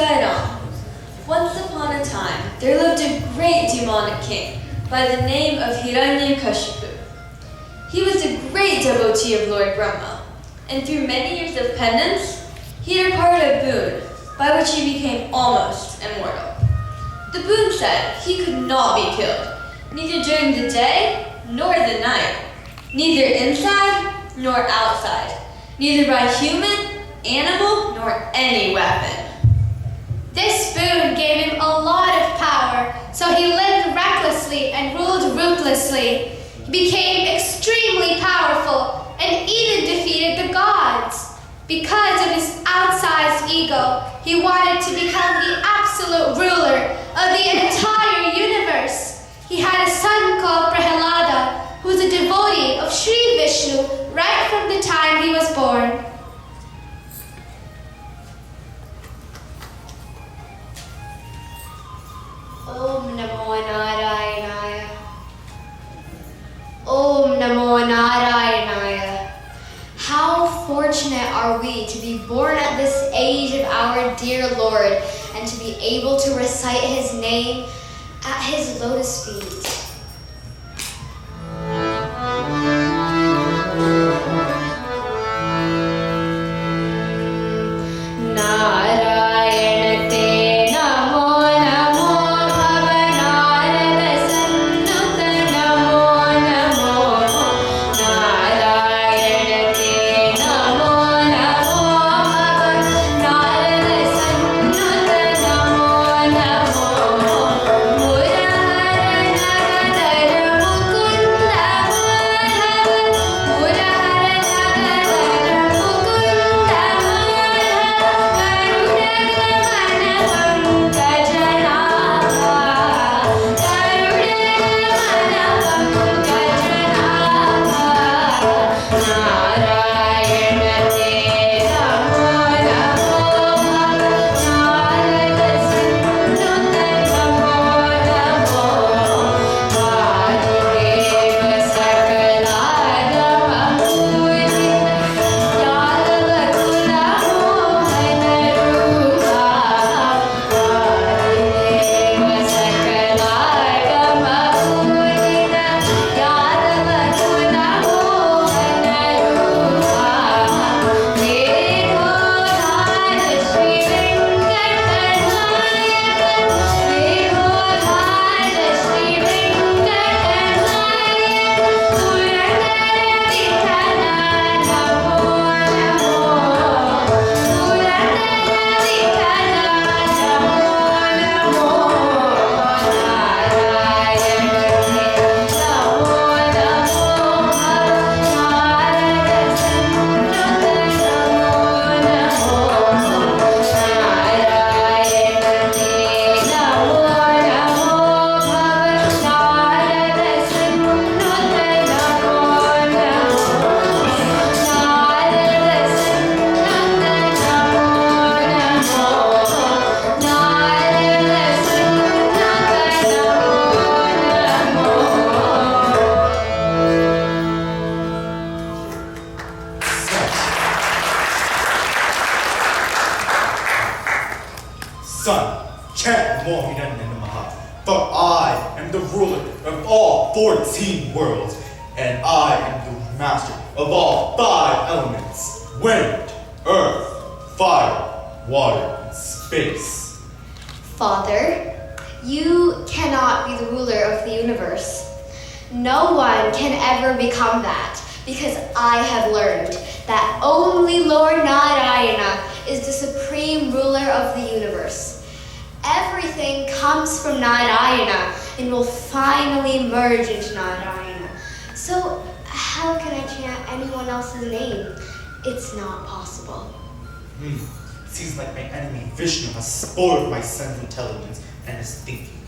said on. Once upon a time, there lived a great demonic king by the name of Hiranyakashipu. He was a great devotee of Lord Brahma, and through many years of penance, he had acquired a boon by which he became almost immortal. The boon said he could not be killed, neither during the day nor the night, neither inside nor outside, neither by human, animal, nor any weapon. This boon gave him a lot of power, so he lived recklessly and ruled ruthlessly. He became extremely powerful and even defeated the gods. Because of his outsized ego, he wanted to become the absolute ruler of the entire universe. He had a son called Prahlada, who was a devotee of Sri Vishnu right from the time he was born. Om Namo Narayanaya. Om Namo Narayanaya. How fortunate are we to be born at this age of our dear Lord and to be able to recite his name at his lotus feet. Son, chant Mohinan Namaha, for I am the ruler of all 14 worlds, and I am the master of all 5 elements: wind, earth, fire, water, and space. Father, you cannot be the ruler of the universe. No one can ever become that, because I have learned that only Lord Narayana is the supreme ruler of the universe. Everything comes from Narayana and will finally merge into Narayana. So how can I chant anyone else's name? It's not possible. Seems like my enemy Vishnu has spoiled my son's intelligence and his thinking.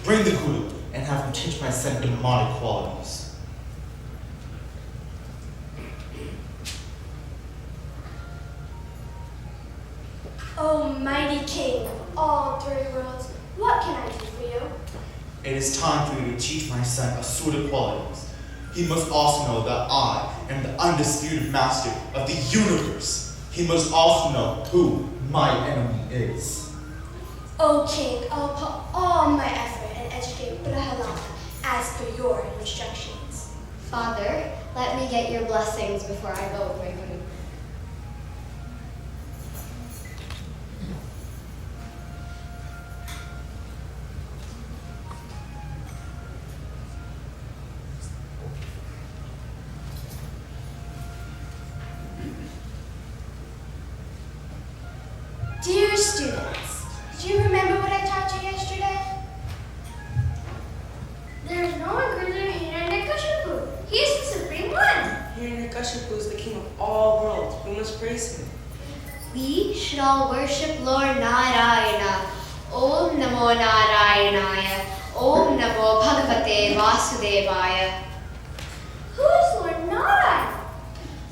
Bring the guru and have him teach my son demonic qualities. Oh, mighty king of all 3 worlds, what can I do for you? It is time for you to teach my son Asura qualities. he must also know that I am the undisputed master of the universe. He must also know who my enemy is. O king, I'll put all my effort and educate Prahlada as per your instructions. Father, let me get your blessings before I go with my guru. Dear students, do you remember what I taught you yesterday? There is no one greater than Hiranyakashipu. He is the Supreme One. Hiranyakashipu is the king of all worlds. We must praise him. We should all worship Lord Narayana. Om Namo Narayanaya. Om Namo Bhagavate Vasudevaya. Who is Lord Narayan?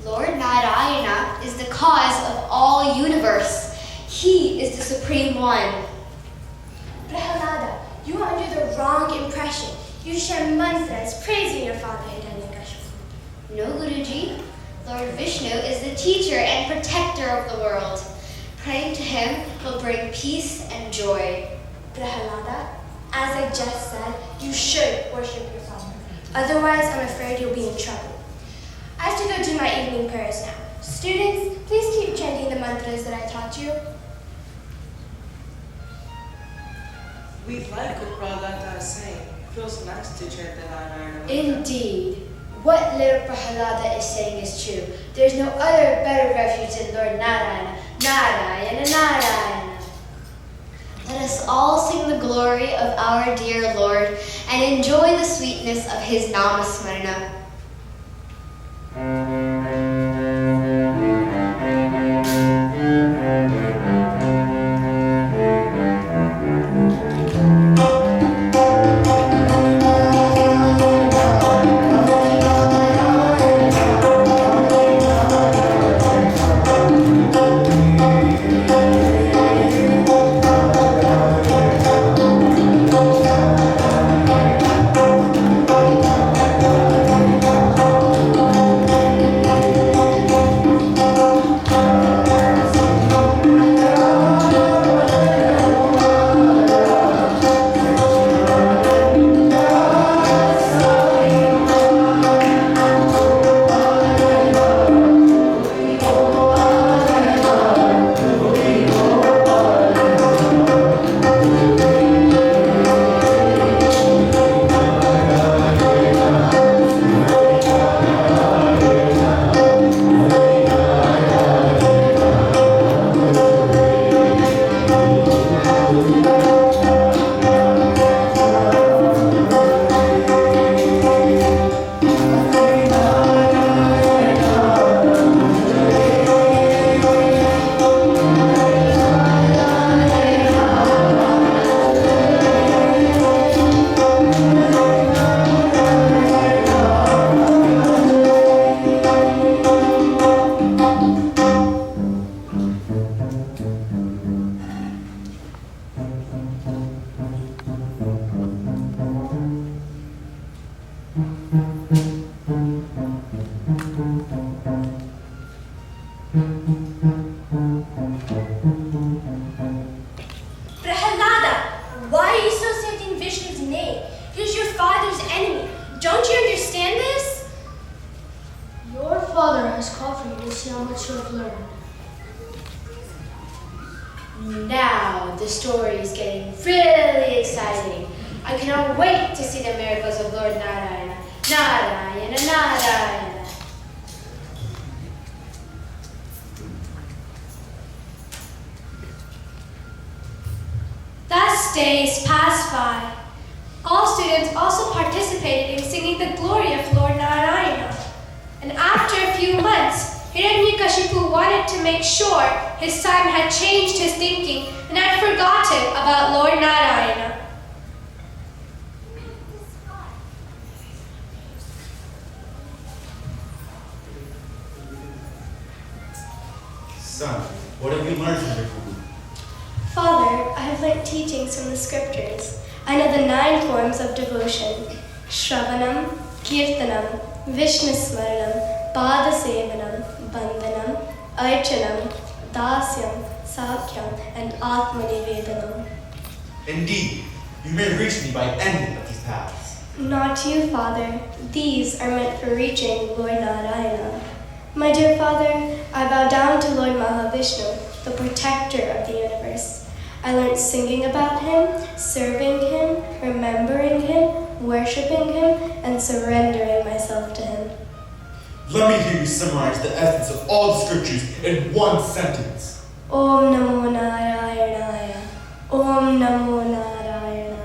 Lord Narayana is the cause of all universe. He is the Supreme One. Prahlada, you are under the wrong impression. You share mantras praising your father Hiranyakashipu. No, Guruji. Lord Vishnu is the teacher and protector of the world. Praying to him will bring peace and joy. Prahlada, as I just said, you should worship your father. Otherwise, I'm afraid you'll be in trouble. I have to go do my evening prayers now. Students, please keep chanting the mantras that I taught you. We like what Prahlada is saying. It feels nice to chant the Narayana. Indeed. What little Prahlada is saying is true. There is no other better refuge than Lord Narayana. Narayana, Narayana. Let us all sing the glory of our dear Lord and enjoy the sweetness of his Namasmarana. Prahlada, why are you still chanting Vishnu's name? He's your father's enemy. Don't you understand this? Your father has called for you to see how much you have learned. Now the story is getting really exciting. I cannot wait to see the miracles of Lord Narayana. Narayana, Narayana. Thus days passed by. All students also participated in singing the glory of Lord Narayana. And after a few months, Hiranyakashipu wanted to make sure his son had changed his thinking and had forgotten about Lord Narayana. Son, what have you learned from your guru? Father, I have learnt teachings from the scriptures. I know the 9 forms of devotion: Shravanam, Kirtanam, Vishnusmaranam, Padasevanam, Bandhanam, Archanam, Dasyam, Sakyam, and Atmanivedanam. Indeed, you may reach me by any of these paths. Not you, Father. These are meant for reaching Lord Narayana. My dear Father, I bow down to Lord Mahavishnu, the protector of the universe. I learned singing about him, serving him, remembering him, worshipping him, and surrendering myself to him. Let me hear you summarize the essence of all the scriptures in one sentence. Om Namo Narayanaya. Om Namo Narayanaya.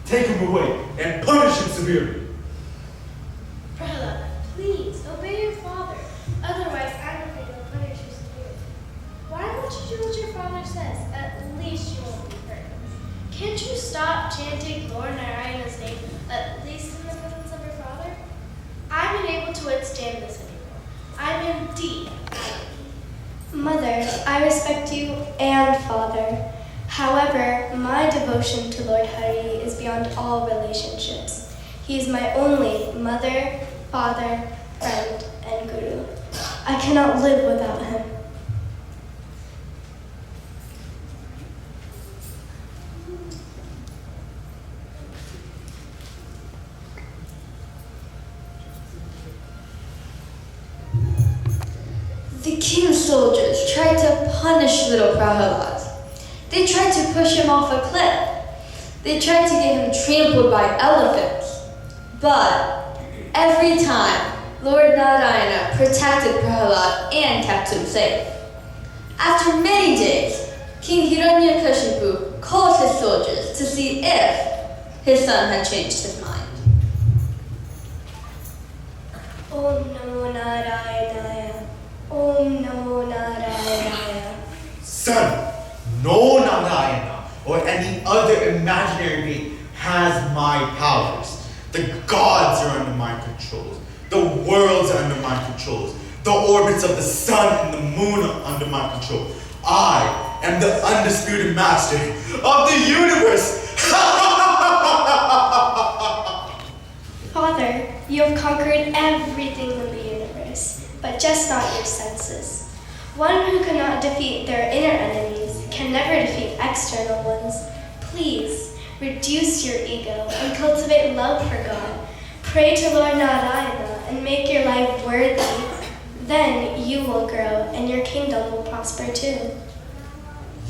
Take him away and punish him severely. Prahlada, please obey your father. Otherwise, I'm afraid he'll punish you severely. Why won't you do what your father says? At least you won't be hurt. Can't you stop chanting Lord Narayana's name, at least in the presence of your father? I'm unable to withstand this anymore. I'm in deep agony. Mother, I respect you and father. However, my devotion to Lord Hari is beyond all relationships. He is my only mother, father, friend, and guru. I cannot live without him. The king's soldiers tried to punish little Prahlada. They tried to push him off a cliff. They tried to get him trampled by elephants. But every time, Lord Narayana protected Prahlada and kept him safe. After many days, King Hiranyakashipu called his soldiers to see if his son had changed his mind. Om Namo Narayanaya. Om Namo Narayanaya. Son, no Narayana or any other imaginary being has my powers. The gods are under my control. The worlds are under my control. The orbits of the sun and the moon are under my control. I am the undisputed master of the universe. Father, you have conquered everything in the universe, but just not your senses. One who cannot defeat their inner enemies can never defeat external ones. Please, reduce your ego and cultivate love for God. Pray to Lord Narayana and make your life worthy. Then you will grow and your kingdom will prosper too.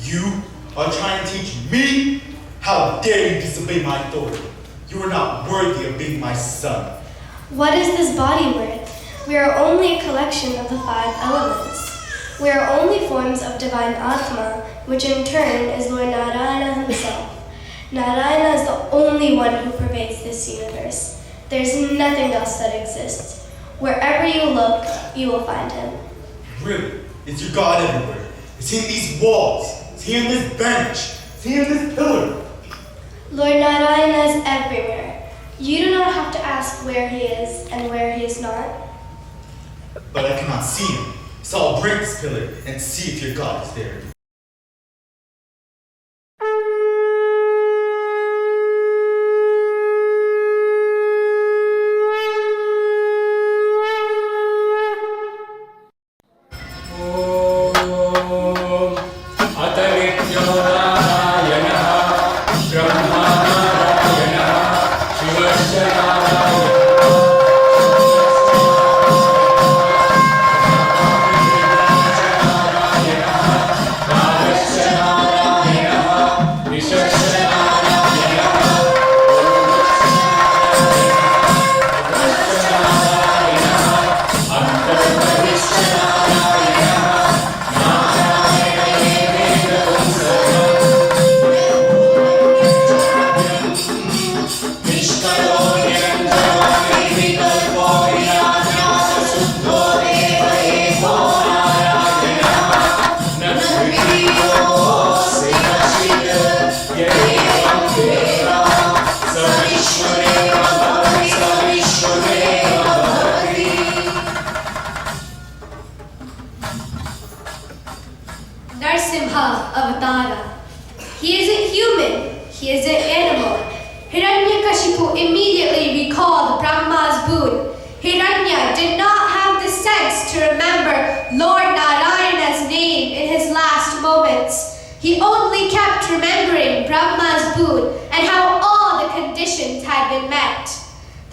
You are trying to teach me? How dare you disobey my authority? You are not worthy of being my son. What is this body worth? We are only a collection of the 5 elements. We are only forms of divine Atma, which in turn is Lord Narayana himself. Narayana is the only one who pervades this universe. There's nothing else that exists. Wherever you look, you will find him. Really? Is your God everywhere? Is he in these walls? Is he in this bench? Is he in this pillar? Lord Narayana is everywhere. You do not have to ask where he is and where he is not. But I cannot see him. So I'll break this pillar and see if your God is there. He isn't human. He isn't animal. Hiranyakashipu immediately recalled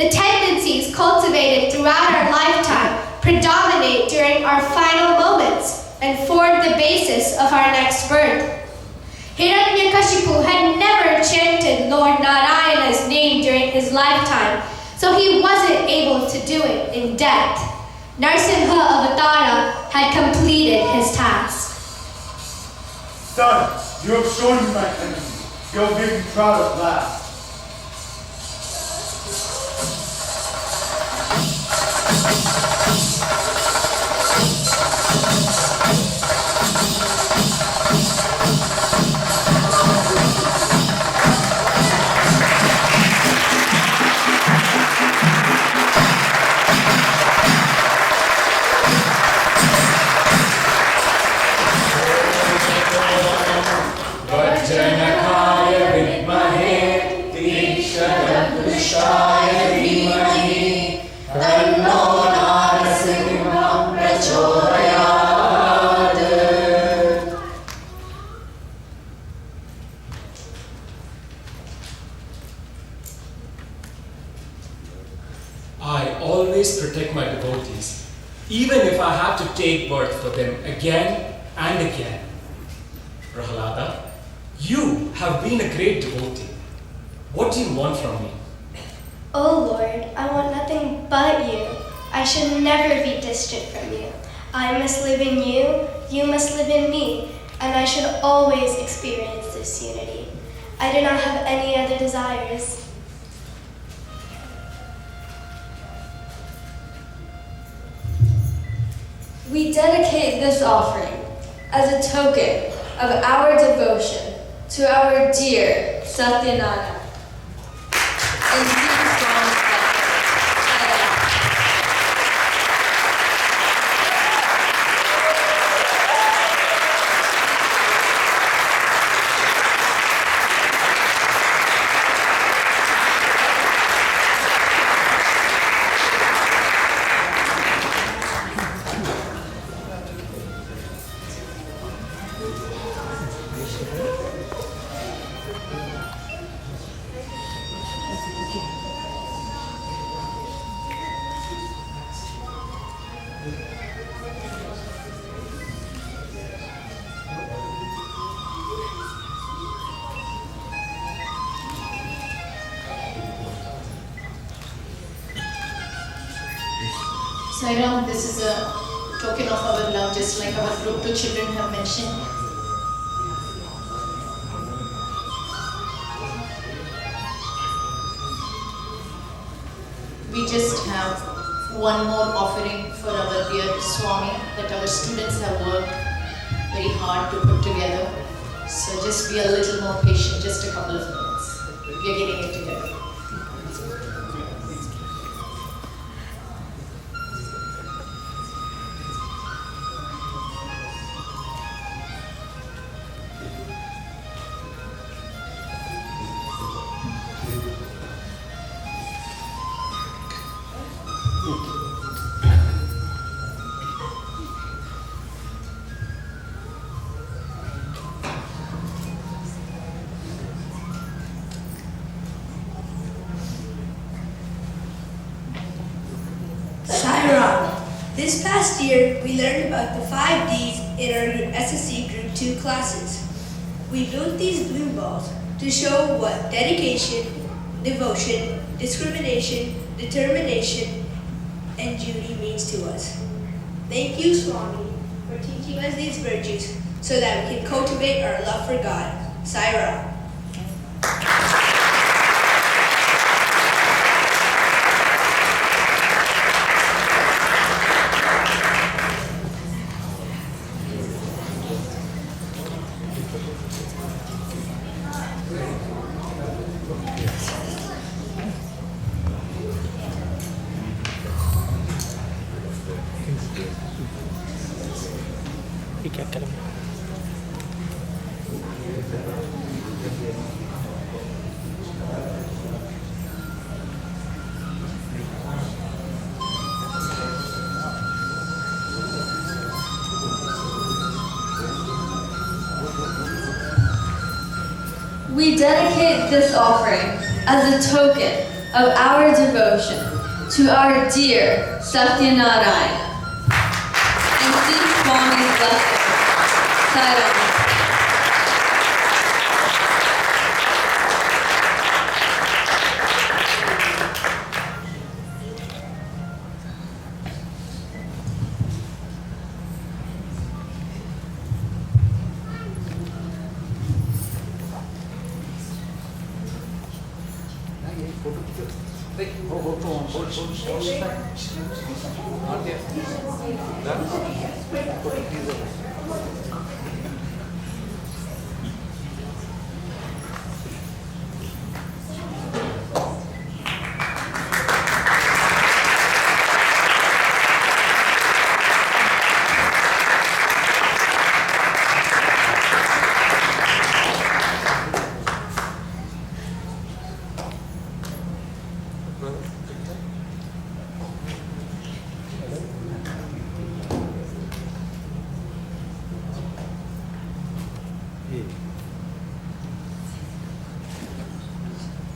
The tendencies cultivated throughout our lifetime predominate during our final moments and form the basis of our next birth. Hiranyakashipu had never chanted Lord Narayana's name during his lifetime, so he wasn't able to do it in death. Narsimha Avatara had completed his task. Son, you have shown me my enemy. You'll make me proud at last. Janakaya Vidmahe Dikshadam Pushaya Dhimahi Tanno Narasimham Prachodayat. I always protect my devotees, even if I have to take birth for them again and again. Prahlada, you have been a great devotee. What do you want from me? Oh Lord, I want nothing but you. I should never be distant from you. I must live in you, you must live in me, and I should always experience this unity. I do not have any other desires. We dedicate this offering as a token of our devotion to our dear Satyanarayana. In deep strong Sairam, this is a token of our love, just like our group two children have mentioned. We just have one more offering for our dear Swami that our students have worked very hard to put together. So just be a little more patient, just a couple of minutes. We are getting it together. This past year, we learned about the 5 Ds in our SSC Group 2 classes. We built these blue balls to show what dedication, devotion, discrimination, determination, and duty means to us. Thank you, Swami, for teaching us these virtues so that we can cultivate our love for God. Sai Ram. We dedicate this offering as a token of our devotion to our dear Satyanarayana. And seek Swami's blessing. Sayonara.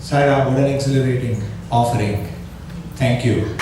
Saira, what an exhilarating offering. Thank you.